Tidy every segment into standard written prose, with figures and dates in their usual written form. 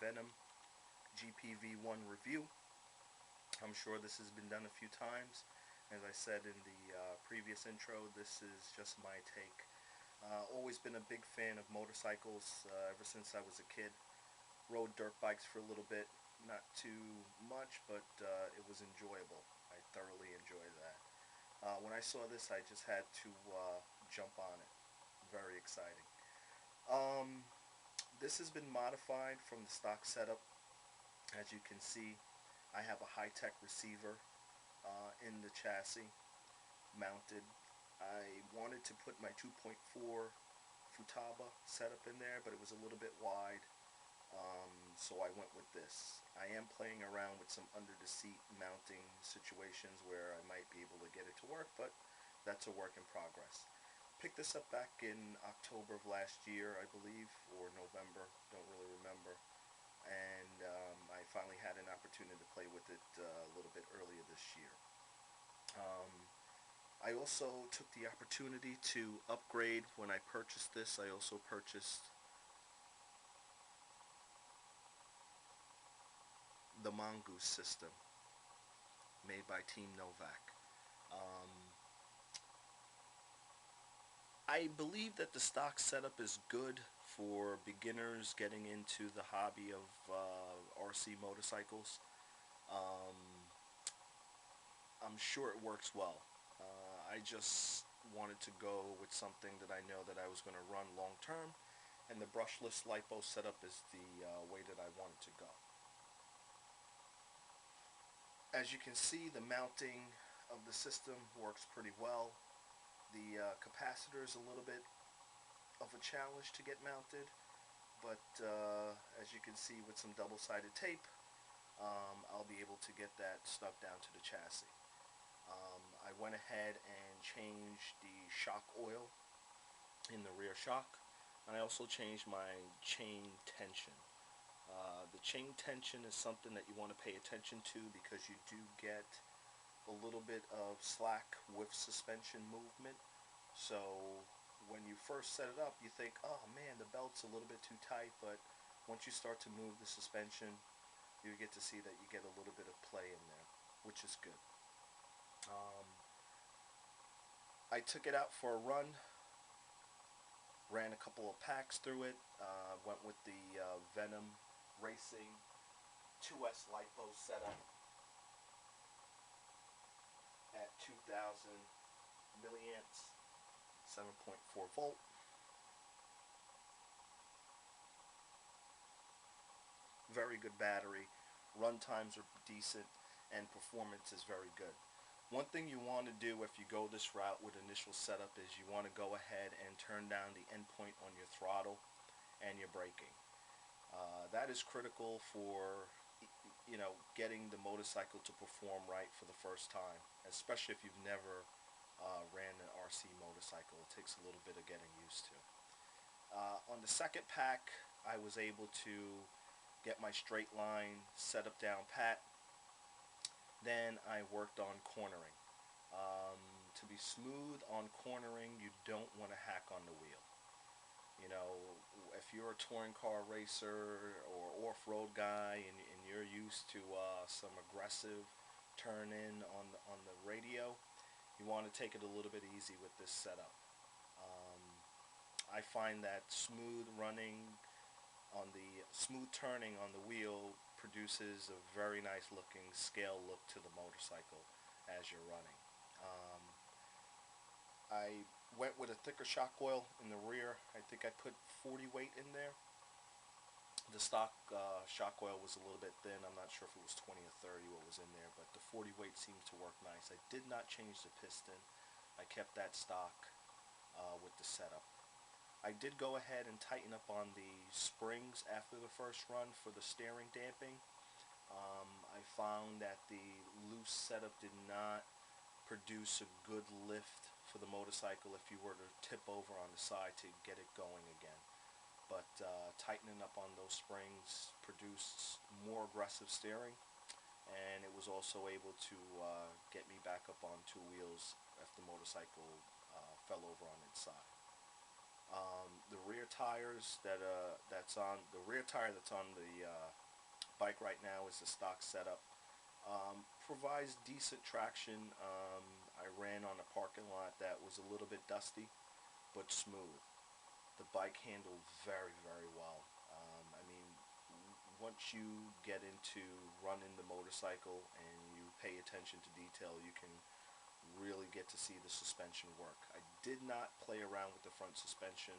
Venom GPV-1 review. I'm sure this has been done a few times. As I said in the previous intro, this is just my take. Always been a big fan of motorcycles ever since I was a kid. Rode dirt bikes for a little bit, not too much, but it was enjoyable. I thoroughly enjoyed that. When I saw this, I just had to jump on it. Very exciting. Um, this has been modified from the stock setup. As you can see, I have a high-tech receiver in the chassis mounted. I wanted to put my 2.4 Futaba setup in there, but it was a little bit wide, so I went with this. I am playing around with some under-the-seat mounting situations where I might be able to get it to work, but that's a work in progress. Picked this up back in October of last year, I believe, or November, don't really remember, and I finally had an opportunity to play with it a little bit earlier this year. I also took the opportunity to upgrade. When I purchased this, I also purchased the Mongoose system made by Team Novak. Um, I believe that the stock setup is good for beginners getting into the hobby of RC motorcycles. Um, I'm sure it works well. I just wanted to go with something that I know that I was going to run long term, and the brushless lipo setup is the way that I wanted to go. As you can see, the mounting of the system works pretty well. The capacitor is a little bit of a challenge to get mounted, but as you can see with some double-sided tape, I'll be able to get that stuck down to the chassis. I went ahead and changed the shock oil in the rear shock, and I also changed my chain tension. The chain tension is something that you want to pay attention to because you do get a little bit of slack with suspension movement. So when you first set it up, you think, oh man, the belt's a little bit too tight, but once you start to move the suspension, you get to see that you get a little bit of play in there, which is good. I took it out for a run, ran a couple of packs through it, went with the Venom Racing 2S LiPo setup at 2000 milliamps, 7.4 volt. Very good battery, run times are decent, and performance is very good. One thing you want to do if you go this route with initial setup is you want to go ahead and turn down the endpoint on your throttle and your braking. That is critical for getting the motorcycle to perform right for the first time, especially if you've never ran an RC motorcycle. It takes a little bit of getting used to. On the second pack, I was able to get my straight line setup down pat. Then I worked on cornering. To be smooth on cornering, you don't want to hack on the wheel. You know, if you're a touring car racer or off-road guy and you're used to some aggressive turn in on the radio, you want to take it a little bit easy with this setup. I find that smooth turning on the wheel produces a very nice looking scale look to the motorcycle as you're running. I went with a thicker shock oil in the rear. I think I put 40 weight in there. The stock shock oil was a little bit thin. I'm not sure if it was 20 or 30 what was in there, but the 40 weight seems to work nice. I did not change the piston. I kept that stock with the setup. I did go ahead and tighten up on the springs after the first run for the steering damping. I found that the loose setup did not produce a good lift for the motorcycle if you were to tip over on the side to get it going again. But tightening up on those springs produced more aggressive steering, and it was also able to get me back up on two wheels if the motorcycle fell over on its side. The rear tires that's on the rear tire that's on the bike right now is the stock setup. Provides decent traction. I ran on a parking lot that was a little bit dusty but smooth. The bike handled very, very well. I mean, once you get into running the motorcycle and you pay attention to detail, you can really get to see the suspension work. I did not play around with the front suspension.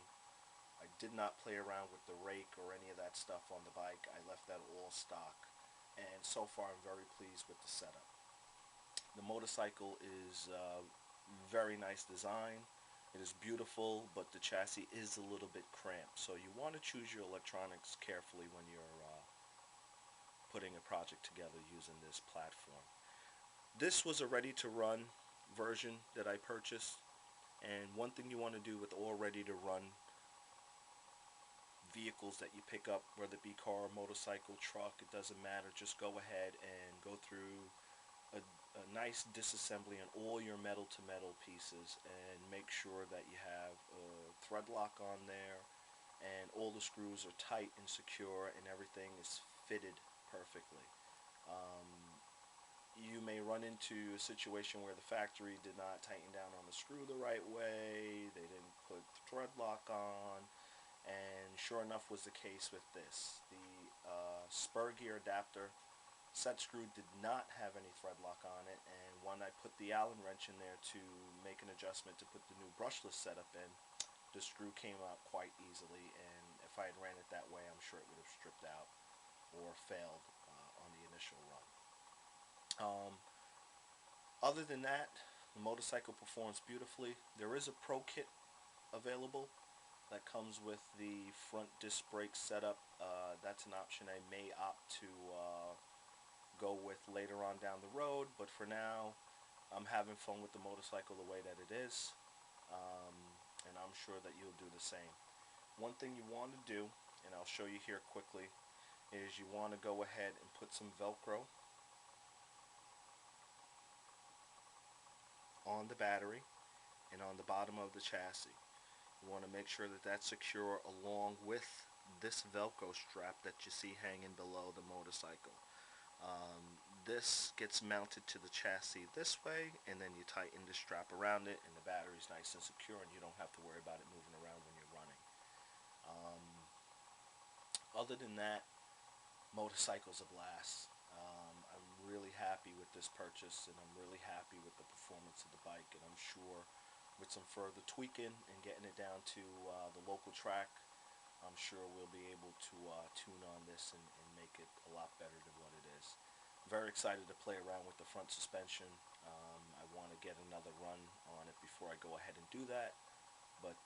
I did not play around with the rake or any of that stuff on the bike. I left that all stock. And so far I'm very pleased with the setup. The motorcycle is very nice design. It is beautiful, but the chassis is a little bit cramped. So you want to choose your electronics carefully when you're putting a project together using this platform. This was a ready-to-run version that I purchased. And one thing you want to do with all ready-to-run vehicles that you pick up, whether it be car, motorcycle, truck, it doesn't matter. Just go ahead and go through a nice disassembly on all your metal to metal pieces and make sure that you have a thread lock on there and all the screws are tight and secure and everything is fitted perfectly. Um, you may run into a situation where the factory did not tighten down on the screw the right way, they didn't put the thread lock on, and sure enough was the case with this. The spur gear adapter set screw did not have any thread lock on it, and when I put the Allen wrench in there to make an adjustment to put the new brushless setup in, the screw came out quite easily, and if I had ran it that way, I'm sure it would have stripped out or failed on the initial run. Other than that, the motorcycle performs beautifully. There is a pro kit available that comes with the front disc brake setup. That's an option I may opt to go with later on down the road, but for now I'm having fun with the motorcycle the way that it is, um, and I'm sure that you'll do the same. One thing you want to do, and I'll show you here quickly, is you want to go ahead and put some Velcro on the battery and on the bottom of the chassis. You want to make sure that that's secure along with this Velcro strap that you see hanging below the motorcycle. This gets mounted to the chassis this way, and then you tighten the strap around it, and the battery's nice and secure, and you don't have to worry about it moving around when you're running. Um, Other than that, motorcycle's a blast. I'm really happy with this purchase, and I'm really happy with the performance of the bike, and I'm sure with some further tweaking and getting it down to the local track, I'm sure we'll be able to tune on this and make it a lot better than what it is. Very excited to play around with the front suspension. I want to get another run on it before I go ahead and do that, but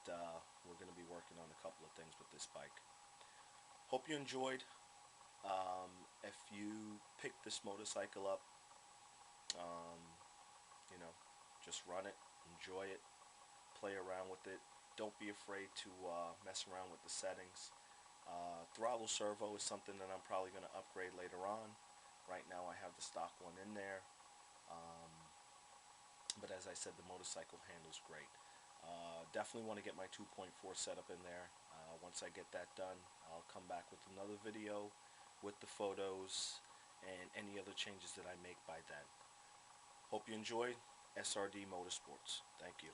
we're going to be working on a couple of things with this bike. Hope you enjoyed. If you pick this motorcycle up, um, you know, just run it, enjoy it, play around with it. Don't be afraid to mess around with the settings. Throttle servo is something that I'm probably going to upgrade later on. Right now I have the stock one in there. Um, but as I said, the motorcycle handles great. Definitely want to get my 2.4 setup in there. Once I get that done, I'll come back with another video with the photos and any other changes that I make by then. Hope you enjoyed SRD Motorsports. Thank you.